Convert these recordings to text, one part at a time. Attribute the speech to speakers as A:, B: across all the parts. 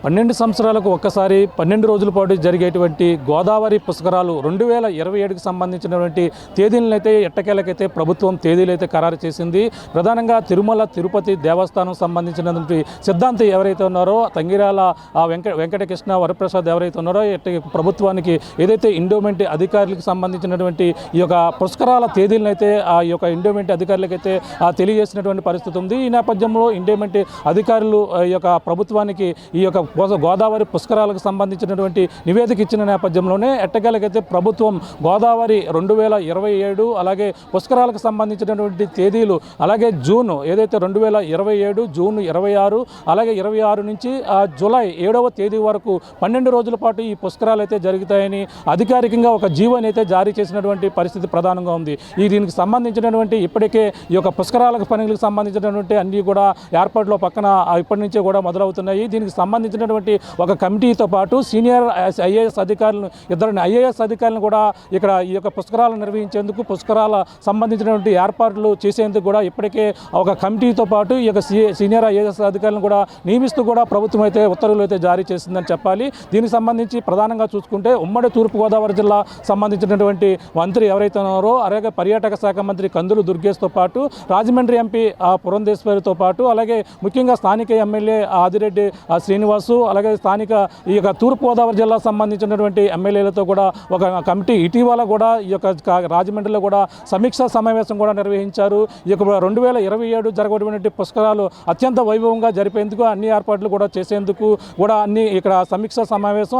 A: 12 సంవత్సరాలకు ఒక్కసారి 12 రోజుల పాటు జరిగేటువంటి గోదావరి పుష్కరాలు 2027కి సంబంధించినటువంటి తేదీలను అయితే ఎట్టకేలకైతే ప్రభుత్వం తేదీలు అయితే ఖరారు చేసింది. ప్రధానంగా తిరుమల తిరుపతి దేవస్థానం సంబంధించినటువంటి సిద్ధాంతి ఎవరైతే ఉన్నారో తంగిరాల వెంకటకృష్ణ వరప్రసాద్ ఎవరైతే ఉన్నారో ప్రభుత్వానికి ఏదైతే ఎండోమెంట్ అధికారులకు సంబంధించినటువంటి ఈ యొక్క పుష్కరాల తేదీలను అయితే ఆ యొక్క ఎండోమెంట్ అధికారులకైతే తెలియజేసినటువంటి పరిస్థితి ఉంది. ఈ నేపథ్యంలో ఎండోమెంట్ అధికారులు ఈ యొక్క ప్రభుత్వానికి ఈ యొక్క గోదావరి పుష్కరాలకు సంబంధించినటువంటి నివేదిక ఇచ్చిన నేపథ్యంలోనే ఎట్టకేలకైతే ప్రభుత్వం గోదావరి 2027 అలాగే పుష్కరాలకు సంబంధించినటువంటి తేదీలు అలాగే జూన్ ఏదైతే 2027 జూన్ 26 అలాగే 26 నుంచి జూలై 7వ తేదీ వరకు 12 రోజుల పాటు ఈ పుష్కరాలు అయితే జరుగుతాయని అధికారికంగా ఒక జీవోని అయితే జారీ చేసినటువంటి పరిస్థితి ప్రధానంగా ఉంది. దీనికి సంబంధించినటువంటి ఇప్పటికే ఈ యొక్క పుష్కరాలకు పనులకు సంబంధించినటువంటి అన్ని కూడా ఏర్పాట్లు పక్కన ఇప్పటి నుంచే కూడా మొదలవుతున్నాయి. దీనికి సంబంధించినటువంటి ఒక కమిటీతో పాటు సీనియర్ ఐఏఎస్ అధికారులను ఇద్దరు ఐఏఎస్ అధికారులను కూడా ఇక్కడ ఈ యొక్క పుష్కరాలు నిర్వహించేందుకు పుష్కరాల సంబంధించినటువంటి ఏర్పాట్లు చేసేందుకు కూడా ఇప్పటికే ఒక కమిటీతో పాటు ఈ యొక్క సీనియర్ ఐఏఎస్ అధికారులను కూడా నియమిస్తూ కూడా ప్రభుత్వం అయితే ఉత్తర్వులు అయితే జారీ చేసిందని చెప్పాలి. దీనికి సంబంధించి ప్రధానంగా చూసుకుంటే ఉమ్మడి తూర్పుగోదావరి జిల్లా సంబంధించినటువంటి మంత్రి ఎవరైతే ఉన్నారో అలాగే పర్యాటక శాఖ మంత్రి కందులు దుర్గేష్తో పాటు రాజమండ్రి ఎంపీ పురంధేశ్వరితో పాటు అలాగే ముఖ్యంగా స్థానిక ఎమ్మెల్యే ఆదిరెడ్డి శ్రీనివాసు అలాగే స్థానిక ఈ యొక్క తూర్పుగోదావరి జిల్లా సంబంధించినటువంటి ఎమ్మెల్యేలతో కూడా ఒక కమిటీ ఇటీవల కూడా ఈ యొక్క రాజమండ్రిలో కూడా సమీక్షా సమావేశం కూడా నిర్వహించారు. ఈ యొక్క 2027 జరగబడినటువంటి పుష్కరాలు అత్యంత వైభవంగా జరిపేందుకు అన్ని ఏర్పాట్లు కూడా చేసేందుకు కూడా అన్ని ఇక్కడ సమీక్షా సమావేశం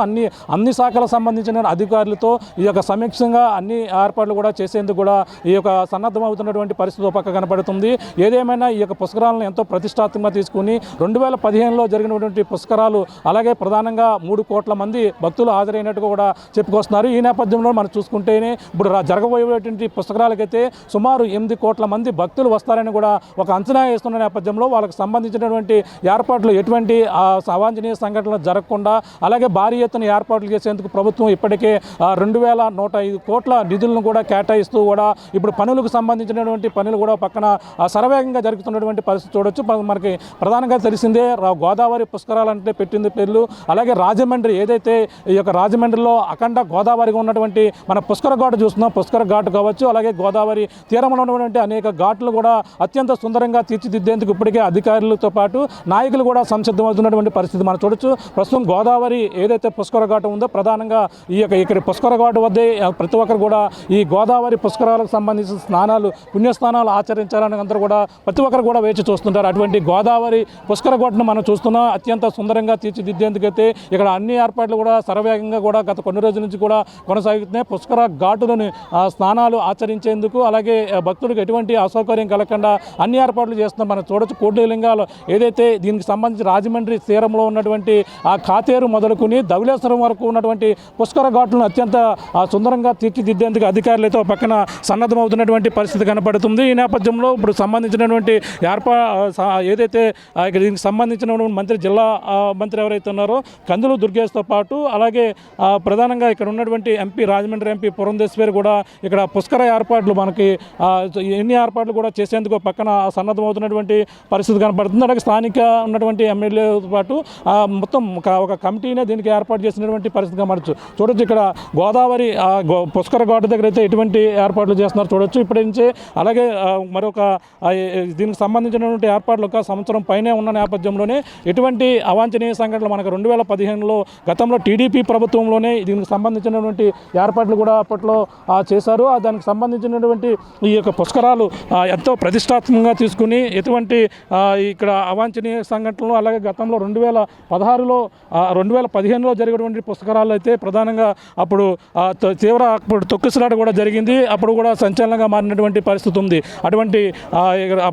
A: అన్ని శాఖలకు సంబంధించిన అధికారులతో ఈ యొక్క సమీక్షంగా అన్ని ఏర్పాట్లు కూడా చేసేందుకు కూడా ఈ యొక్క సన్నద్ధమవుతున్నటువంటి పరిస్థితి పక్క కనపడుతుంది. ఏదేమైనా ఈ యొక్క పుష్కరాలను ఎంతో ప్రతిష్టాత్మకంగా తీసుకుని 2015లో జరిగినటువంటి పుష్కరాలు అలాగే ప్రధానంగా 3 కోట్ల మంది భక్తులు హాజరైనట్టుగా కూడా చెప్పుకొస్తున్నారు. ఈ నేపథ్యంలో మనం చూసుకుంటేనే ఇప్పుడు జరగబోయేటువంటి పుస్తకాలకైతే సుమారు 8 కోట్ల మంది భక్తులు వస్తారని కూడా ఒక అంచనా వేస్తున్న నేపథ్యంలో వాళ్ళకి సంబంధించినటువంటి ఏర్పాట్లు ఎటువంటి అవాంఛనీయ సంఘటనలు జరగకుండా అలాగే భారీ ఎత్తున ఏర్పాట్లు చేసేందుకు ప్రభుత్వం ఇప్పటికే 2105 కోట్ల నిధులను కూడా కేటాయిస్తూ కూడా ఇప్పుడు పనులకు సంబంధించినటువంటి పనులు కూడా పక్కన శరవేగంగా జరుగుతున్నటువంటి పరిస్థితి చూడొచ్చు. మనకి ప్రధానంగా తెలిసిందే గోదావరి పుష్కరాలంటే పెట్టింది పేర్లు. అలాగే రాజమండ్రి ఏదైతే ఈ యొక్క రాజమండ్రిలో అఖండ గోదావరిగా ఉన్నటువంటి మన పుష్కర ఘాటు చూస్తున్నాం. పుష్కర ఘాటు కావచ్చు అలాగే గోదావరి తీరంలో ఉన్నటువంటి అనేక ఘాట్లు కూడా అత్యంత సుందరంగా తీర్చిదిద్దేందుకు ఇప్పటికే అధికారులతో పాటు నాయకులు కూడా సంసిద్ధమవుతున్నటువంటి పరిస్థితి మనం చూడొచ్చు. ప్రస్తుతం గోదావరి ఏదైతే పుష్కర ఘాటు ఉందో ప్రధానంగా ఇక్కడ పుష్కర ఘాటు వద్దే ప్రతి ఒక్కరు కూడా ఈ గోదావరి పుష్కరాలకు సంబంధించిన స్నానాలు పుణ్యస్నానాలు ఆచరించాలని అందరూ కూడా ప్రతి ఒక్కరు కూడా వేచి చూస్తుంటారు. అటువంటి గోదావరి పుష్కర ఘాటును మనం చూస్తున్నాం. అత్యంత సుందరంగా తీర్చిదిద్దేందుకైతే ఇక్కడ అన్ని ఏర్పాట్లు కూడా శరవేగంగా కూడా గత కొన్ని రోజుల నుంచి కూడా కొనసాగుతున్నాయి. పుష్కర ఘాటులను స్నానాలు ఆచరించేందుకు అలాగే భక్తులకు ఎటువంటి అసౌకర్యం కలగకుండా అన్ని ఏర్పాట్లు చేస్తున్నాం. మనం చూడొచ్చు కోటిలింగాలు ఏదైతే దీనికి సంబంధించి రాజమండ్రి తీరంలో ఉన్నటువంటి ఆ కాతేరు మొదలుకొని ధవళేశ్వరం వరకు ఉన్నటువంటి పుష్కర ఘాట్లను అత్యంత సుందరంగా తీర్చిదిద్దేందుకు అధికారులు అయితే పక్కన సన్నద్ధమవుతున్నటువంటి పరిస్థితి కనపడుతుంది. ఈ నేపథ్యంలో ఇప్పుడు సంబంధించినటువంటి ఏదైతే దీనికి సంబంధించినటువంటి జిల్లా మంత్రి ఎవరైతే ఉన్నారో కందులు దుర్గేష్తో పాటు అలాగే ప్రధానంగా ఇక్కడ ఉన్నటువంటి ఎంపీ రాజమండ్రి ఎంపీ పురంధేశ్వరి కూడా ఇక్కడ పుష్కర ఏర్పాట్లు మనకి ఎన్ని ఏర్పాట్లు కూడా చేసేందుకు పక్కన సన్నద్ధమవుతున్నటువంటి పరిస్థితి కనపడుతుంది. అలాగే స్థానిక ఉన్నటువంటి ఎమ్మెల్యేతో పాటు మొత్తం ఒక కమిటీనే దీనికి ఏర్పాటు చేసినటువంటి పరిస్థితి కనపడచ్చు. చూడొచ్చు ఇక్కడ గోదావరి పుష్కర ఘాటు దగ్గర అయితే ఎటువంటి ఏర్పాట్లు చేస్తున్నారు చూడొచ్చు ఇప్పటి నుంచే. అలాగే మరొక దీనికి సంబంధించినటువంటి ఏర్పాట్లు ఒక సంవత్సరం పైనే ఉన్న నేపథ్యంలోనే ఎటువంటి అవాంఛనీయ సంఘటనలు మనకు 2015లో గతంలో టీడీపీ ప్రభుత్వంలోనే దీనికి సంబంధించినటువంటి ఏర్పాట్లు కూడా అప్పట్లో చేశారు. దానికి సంబంధించినటువంటి ఈ యొక్క పుష్కరాలు ఎంతో ప్రతిష్టాత్మకంగా తీసుకుని ఎటువంటి ఇక్కడ అవాంఛనీయ సంఘటనలు అలాగే గతంలో 2015లో జరిగినటువంటి పుష్కరాలు అయితే ప్రధానంగా అప్పుడు అప్పుడు తొక్కిసలాట కూడా జరిగింది. అప్పుడు కూడా సంచలనంగా మారినటువంటి పరిస్థితి ఉంది. అటువంటి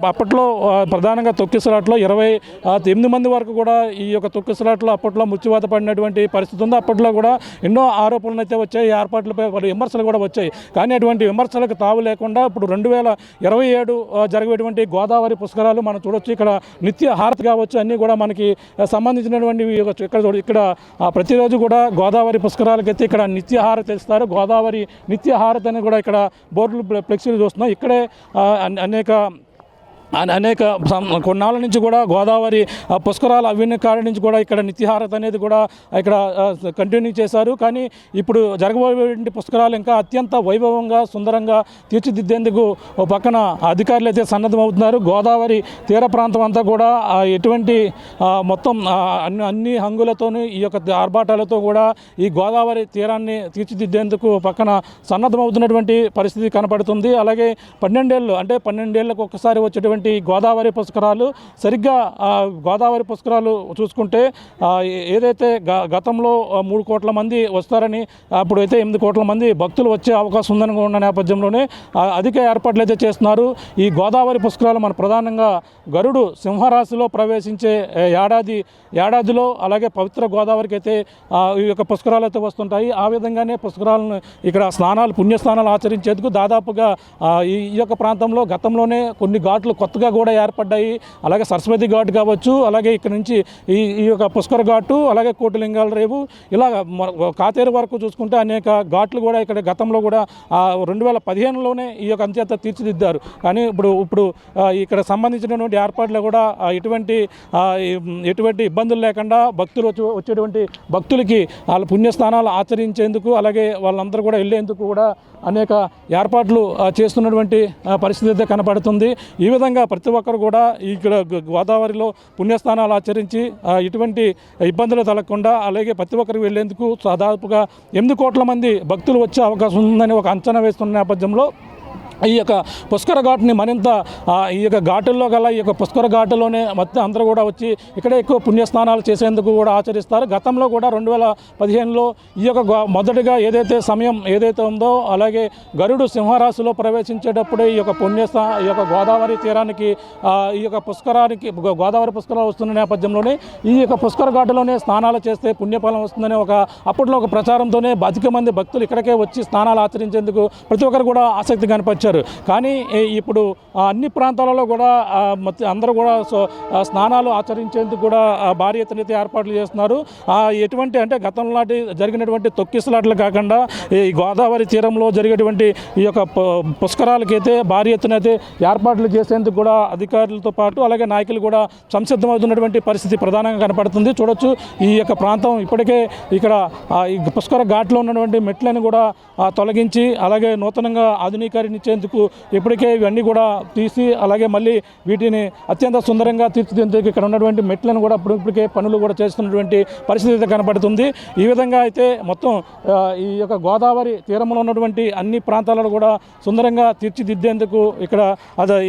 A: అప్పట్లో ప్రధానంగా తొక్కిసలాటలో 28 మంది వరకు కూడా ఈ యొక్క తొక్కిసలాటలో అప్పట్లో మృత్యువాత పడినటువంటి పరిస్థితి ఉంది. అప్పట్లో కూడా ఎన్నో ఆరోపణలు అయితే వచ్చాయి. ఏర్పాట్లపై విమర్శలు కూడా వచ్చాయి. కానీ అటువంటి విమర్శలకు తావు లేకుండా ఇప్పుడు 2027 జరిగేటువంటి గోదావరి పుష్కరాలు మనం చూడొచ్చు. ఇక్కడ నిత్య హారతి కావచ్చు అన్నీ కూడా మనకి సంబంధించినటువంటి ఇక్కడ ప్రతిరోజు కూడా గోదావరి పుష్కరాలకైతే ఇక్కడ నిత్య హారతి ఇస్తారు. గోదావరి నిత్య హారతి అని కూడా ఇక్కడ బోర్డులు ఫ్లెక్సీలు చూస్తున్నాం. ఇక్కడే అనేక అనేక కొన్నాళ్ళ నుంచి కూడా గోదావరి పుష్కరాలు అవిన కాడి నుంచి కూడా ఇక్కడ నిత్యహారత అనేది కూడా ఇక్కడ కంటిన్యూ చేశారు. కానీ ఇప్పుడు జరగబోయే పుష్కరాలు ఇంకా అత్యంత వైభవంగా సుందరంగా తీర్చిదిద్దేందుకు పక్కన అధికారులు అయితే సన్నద్ధమవుతున్నారు. గోదావరి తీర ప్రాంతం అంతా కూడా ఎటువంటి మొత్తం అన్ని హంగులతోనూ ఈ యొక్క ఆర్భాటాలతో కూడా ఈ గోదావరి తీరాన్ని తీర్చిదిద్దేందుకు పక్కన సన్నద్ధమవుతున్నటువంటి పరిస్థితి కనపడుతుంది. అలాగే 12 ఏళ్ళకు ఒక్కసారి వచ్చేటువంటి గోదావరి పుష్కరాలు సరిగ్గా గోదావరి పుష్కరాలు చూసుకుంటే ఏదైతే గతంలో 3 కోట్ల మంది వస్తారని అప్పుడైతే 8 కోట్ల మంది భక్తులు వచ్చే అవకాశం ఉందని ఉన్న నేపథ్యంలోనే అధిక ఏర్పాట్లు అయితే చేస్తున్నారు. ఈ గోదావరి పుష్కరాలు మన ప్రధానంగా గరుడు సింహరాశిలో ప్రవేశించే ఏడాదిలో అలాగే పవిత్ర గోదావరికి అయితే ఈ యొక్క పుష్కరాలు అయితే వస్తుంటాయి. ఆ విధంగానే పుష్కరాలను ఇక్కడ పుణ్యస్నానాలు ఆచరించేందుకు దాదాపుగా ఈ యొక్క ప్రాంతంలో గతంలోనే కొన్ని ఘాట్లు కొత్తగా కూడా ఏర్పడ్డాయి. అలాగే సరస్వతి ఘాట్ కావచ్చు, అలాగే ఇక్కడ నుంచి ఈ యొక్క పుష్కర ఘాటు, అలాగే కోటిలింగాల రేవు, ఇలా కాతేరు వరకు చూసుకుంటే అనేక ఘాట్లు కూడా ఇక్కడ గతంలో కూడా 2015లోనే ఈ యొక్క అంత్యత తీర్చిదిద్దారు. కానీ ఇప్పుడు ఇక్కడ సంబంధించినటువంటి ఏర్పాట్లు కూడా ఎటువంటి ఇబ్బందులు లేకుండా వచ్చేటువంటి భక్తులకి వాళ్ళ పుణ్యస్థానాలు ఆచరించేందుకు అలాగే వాళ్ళందరూ కూడా వెళ్ళేందుకు కూడా అనేక ఏర్పాట్లు చేస్తున్నటువంటి పరిస్థితి అయితే కనపడుతుంది. ఈ విధంగా ప్రతి ఒక్కరు కూడా ఇక్కడ గోదావరిలో పుణ్యస్నానాలు ఆచరించి ఇటువంటి ఇబ్బందులు తలగకుండా అలాగే ప్రతి ఒక్కరికి వెళ్లేందుకు దాదాపుగా 8 కోట్ల మంది భక్తులు వచ్చే అవకాశం ఉందని ఒక అంచనా వేస్తున్న నేపథ్యంలో ఈ యొక్క పుష్కర ఘాట్ని మరింత ఈ యొక్క ఘాటుల్లో గల ఈ యొక్క పుష్కర ఘాటులోనే మొత్తం అందరూ కూడా వచ్చి ఇక్కడే ఎక్కువ పుణ్యస్నానాలు చేసేందుకు కూడా ఆచరిస్తారు. గతంలో కూడా 2015లో ఈ యొక్క మొదటిగా సమయం ఏదైతే ఉందో అలాగే గరుడు సింహరాశిలో ప్రవేశించేటప్పుడే ఈ యొక్క గోదావరి తీరానికి ఈ యొక్క గోదావరి పుష్కరాలు వస్తున్న నేపథ్యంలోనే ఈ యొక్క పుష్కర ఘాటులోనే స్నానాలు చేస్తే పుణ్యఫలం వస్తుందనే అప్పట్లో ఒక ప్రచారంతోనే అధిక మంది భక్తులు ఇక్కడికే వచ్చి స్నానాలు ఆచరించేందుకు ప్రతి ఒక్కరు కూడా ఆసక్తి కనపరిచారు. కానీ ఇప్పుడు అన్ని ప్రాంతాలలో కూడా అందరూ కూడా స్నానాలు ఆచరించేందుకు కూడా భారీ ఎత్తున ఏర్పాట్లు చేస్తున్నారు. ఎటువంటి అంటే గతంలో నాటి జరిగినటువంటి తొక్కిసలాట్లు కాకుండా ఈ గోదావరి తీరంలో జరిగేటువంటి ఈ యొక్క పుష్కరాలకైతే భారీ ఎత్తున అయితే ఏర్పాట్లు చేసేందుకు కూడా అధికారులతో పాటు అలాగే నాయకులు కూడా సంసిద్ధమవుతున్నటువంటి పరిస్థితి ప్రధానంగా కనపడుతుంది. చూడొచ్చు ఈ యొక్క ప్రాంతం ఇప్పటికే ఇక్కడ ఈ పుష్కర ఘాట్లో ఉన్నటువంటి మెట్లను కూడా తొలగించి అలాగే నూతనంగా ఆధునీకరించేందుకు ఇప్పటికే ఇవన్నీ కూడా తీసి అలాగే మళ్ళీ వీటిని అత్యంత సుందరంగా తీర్చిదిద్దేందుకు ఇక్కడ ఉన్నటువంటి మెట్లను కూడా ఇప్పటికే పనులు కూడా చేస్తున్నటువంటి పరిస్థితి అయితే కనపడుతుంది. ఈ విధంగా అయితే మొత్తం ఈ యొక్క గోదావరి తీరంలో ఉన్నటువంటి అన్ని ప్రాంతాలను కూడా సుందరంగా తీర్చిదిద్దేందుకు ఇక్కడ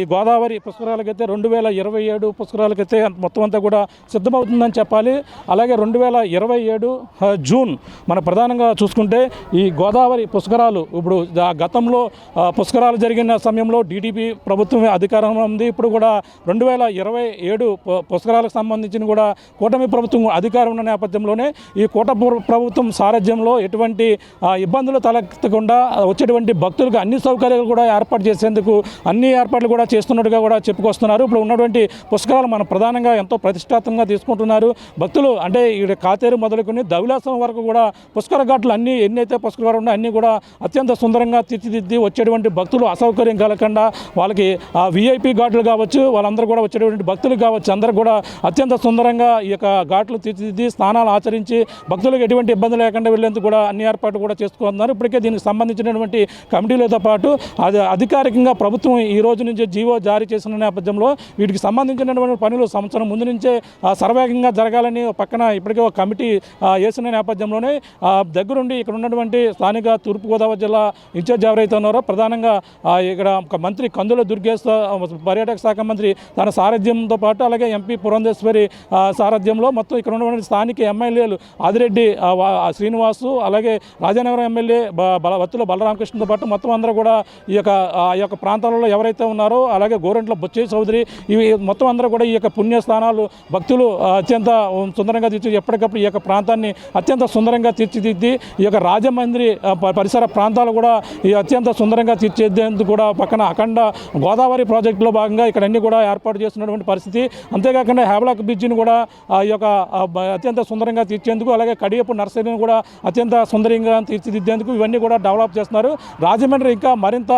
A: ఈ గోదావరి పుష్కరాలకైతే 2027 పుష్కరాలకైతే మొత్తం అంతా కూడా సిద్ధమవుతుందని చెప్పాలి. అలాగే 2027 జూన్ మన ప్రధానంగా చూసుకుంటే ఈ గోదావరి పుష్కరాలు ఇప్పుడు గతంలో పుష్కరాలు జరిగిన సమయంలో టీడీపీ ప్రభుత్వం అధికారంలో ఉంది. ఇప్పుడు కూడా 2027 పుష్కరాలకు సంబంధించిన కూడా కూటమి ప్రభుత్వం అధికారం ఉన్న నేపథ్యంలోనే ఈ కూటమి ప్రభుత్వం సారథ్యంలో ఎటువంటి ఇబ్బందులు తలెత్తకుండా వచ్చేటువంటి భక్తులకు అన్ని సౌకర్యాలు కూడా ఏర్పాటు చేసేందుకు అన్ని ఏర్పాట్లు కూడా చేస్తున్నట్టుగా కూడా చెప్పుకొస్తున్నారు. ఇప్పుడు ఉన్నటువంటి పుష్కరాలు మనం ప్రధానంగా ఎంతో ప్రతిష్టాత్మకంగా తీసుకుంటున్నారు. భక్తులు అంటే ఇక్కడ కాతేరు మొదలుకొని ధవిలాసం వరకు కూడా పుష్కర ఘాట్లు ఎన్నైతే పుష్కరాలు ఉన్నాయో అన్నీ కూడా అత్యంత సుందరంగా తీర్చిదిద్ది వచ్చేటువంటి భక్తులు అసౌకర్యం కలగకుండా వాళ్ళకి విఐపి ఘాట్లు కావచ్చు, వాళ్ళందరూ కూడా వచ్చేటువంటి భక్తులు కావచ్చు, అందరూ కూడా అత్యంత సుందరంగా ఈ యొక్క ఘాట్లు తీర్చిదిద్ది స్నానాలు ఆచరించి భక్తులకు ఎటువంటి ఇబ్బంది లేకుండా వెళ్ళేందుకు కూడా అన్ని ఏర్పాట్లు కూడా చేసుకుంటున్నారు. ఇప్పటికే దీనికి సంబంధించినటువంటి కమిటీలతో పాటు అధికారికంగా ప్రభుత్వం ఈ రోజు నుంచి జీవో జారీ చేసిన నేపథ్యంలో వీటికి సంబంధించినటువంటి పనులు సంవత్సరం ముందు నుంచే సర్వేగంగా జరగాలని పక్కన ఇప్పటికే ఒక కమిటీ వేసిన నేపథ్యంలోనే దగ్గరుండి ఇక్కడ ఉన్నటువంటి స్థానిక తూర్పుగోదావరి జిల్లా ఇన్ఛార్జ్ ఎవరైతే ఉన్నారో ప్రధానంగా ఇక్కడ ఒక మంత్రి కందుల దుర్గేష్ పర్యాటక శాఖ మంత్రి తన సారథ్యంతో పాటు అలాగే ఎంపీ పురంధేశ్వరి సారథ్యంలో మొత్తం ఇక్కడ ఉన్నటువంటి స్థానిక ఎమ్మెల్యేలు ఆదిరెడ్డి శ్రీనివాసు అలాగే రాజానగరం ఎమ్మెల్యే వత్తుల బలరామకృష్ణతో పాటు మొత్తం అందరూ కూడా ఈ యొక్క ప్రాంతాలలో ఎవరైతే ఉన్నారో అలాగే గోరంట్ల బొచ్చయ్య చౌదరి ఇవి మొత్తం అందరూ కూడా ఈ యొక్క పుణ్యస్థానాలు భక్తులు అత్యంత సుందరంగా ఎప్పటికప్పుడు ఈ యొక్క ప్రాంతాన్ని అత్యంత సుందరంగా తీర్చిదిద్ది ఈ యొక్క రాజమండ్రి పరిసర ప్రాంతాలు కూడా ఈ అత్యంత సుందరంగా తీర్చిదిద్ది తీర్చిదిద్దేందుకు కూడా పక్కన అఖండ గోదావరి ప్రాజెక్టులో భాగంగా ఇక్కడ అన్ని కూడా ఏర్పాటు చేస్తున్నటువంటి పరిస్థితి. అంతేకాకుండా హ్యావ్లాక్ బ్రిడ్జిని కూడా ఈ యొక్క అత్యంత సుందరంగా తీర్చేందుకు, అలాగే కడియపు నర్సరీని కూడా అత్యంత సుందరంగా తీర్చిదిద్దేందుకు ఇవన్నీ కూడా డెవలప్ చేస్తున్నారు. రాజమండ్రి ఇంకా మరింత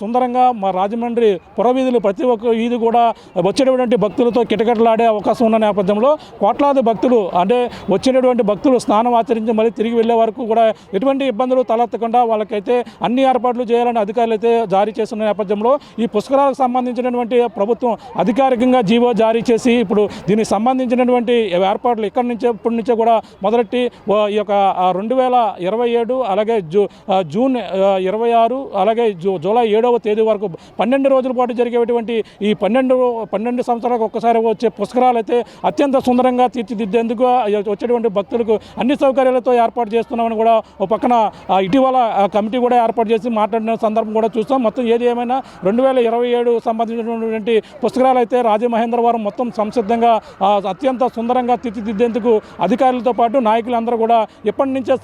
A: సుందరంగా రాజమండ్రి పురవీధులు ప్రతి ఒక్క వీధి కూడా వచ్చేటటువంటి భక్తులతో కిటకిటలాడే అవకాశం ఉన్న నేపథ్యంలో కోట్లాది భక్తులు అంటే వచ్చేటటువంటి భక్తులు స్నానం ఆచరించి మళ్ళీ తిరిగి వెళ్ళే వరకు కూడా ఎటువంటి ఇబ్బందులు తలెత్తకుండా వాళ్ళకైతే అన్ని ఏర్పాట్లు చేయాలని అధికారులు అయితే జారీ చేస్తున్న నేపథ్యంలో ఈ పుష్కరాలకు సంబంధించినటువంటి ప్రభుత్వం అధికారికంగా జీవో జారీ చేసి ఇప్పుడు దీనికి సంబంధించినటువంటి ఏర్పాట్లు ఇప్పటి నుంచే కూడా మొదలెట్టి ఈ యొక్క 2027 అలాగే జూన్ 26 అలాగే జూలై 7వ తేదీ వరకు 12 రోజుల పాటు జరిగేటువంటి ఈ 12 సంవత్సరాలకు ఒక్కసారి వచ్చే పుష్కరాలు అయితే అత్యంత సుందరంగా తీర్చిదిద్దేందుకు వచ్చేటువంటి భక్తులకు అన్ని సౌకర్యాలతో ఏర్పాటు చేస్తున్నామని కూడా ఒక పక్కన ఇటీవల కమిటీ కూడా ఏర్పాటు చేసి మాట్లాడిన సందర్భం కూడా చూస్తాం. మొత్తం ఏది ఏమైనా 2027 సంబంధించినటువంటి పుష్కరాలు అయితే రాజమహేంద్రవరం మొత్తం సంసిద్ధంగా అత్యంత సుందరంగా తీర్చిదిద్దేందుకు అధికారులతో పాటు నాయకులందరూ కూడా ఎప్పటి నుంచే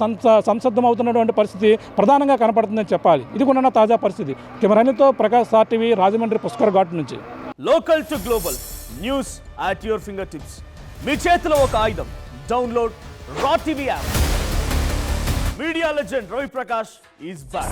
A: సంసిద్ధమవుతున్నటువంటి పరిస్థితి ప్రధానంగా కనపడుతుందని చెప్పాలి. ఇది కూడా తాజా పరిస్థితి. కెమెరాతో ప్రకాష్, సార్ టీవీ, రాజమండ్రి పుష్కర్ ఘాట్ నుంచి.
B: Local to global news at your finger tips. మీ చేతిలో ఒక ఆయుధం. Download R TV app. Media legend Ravi Prakash is back.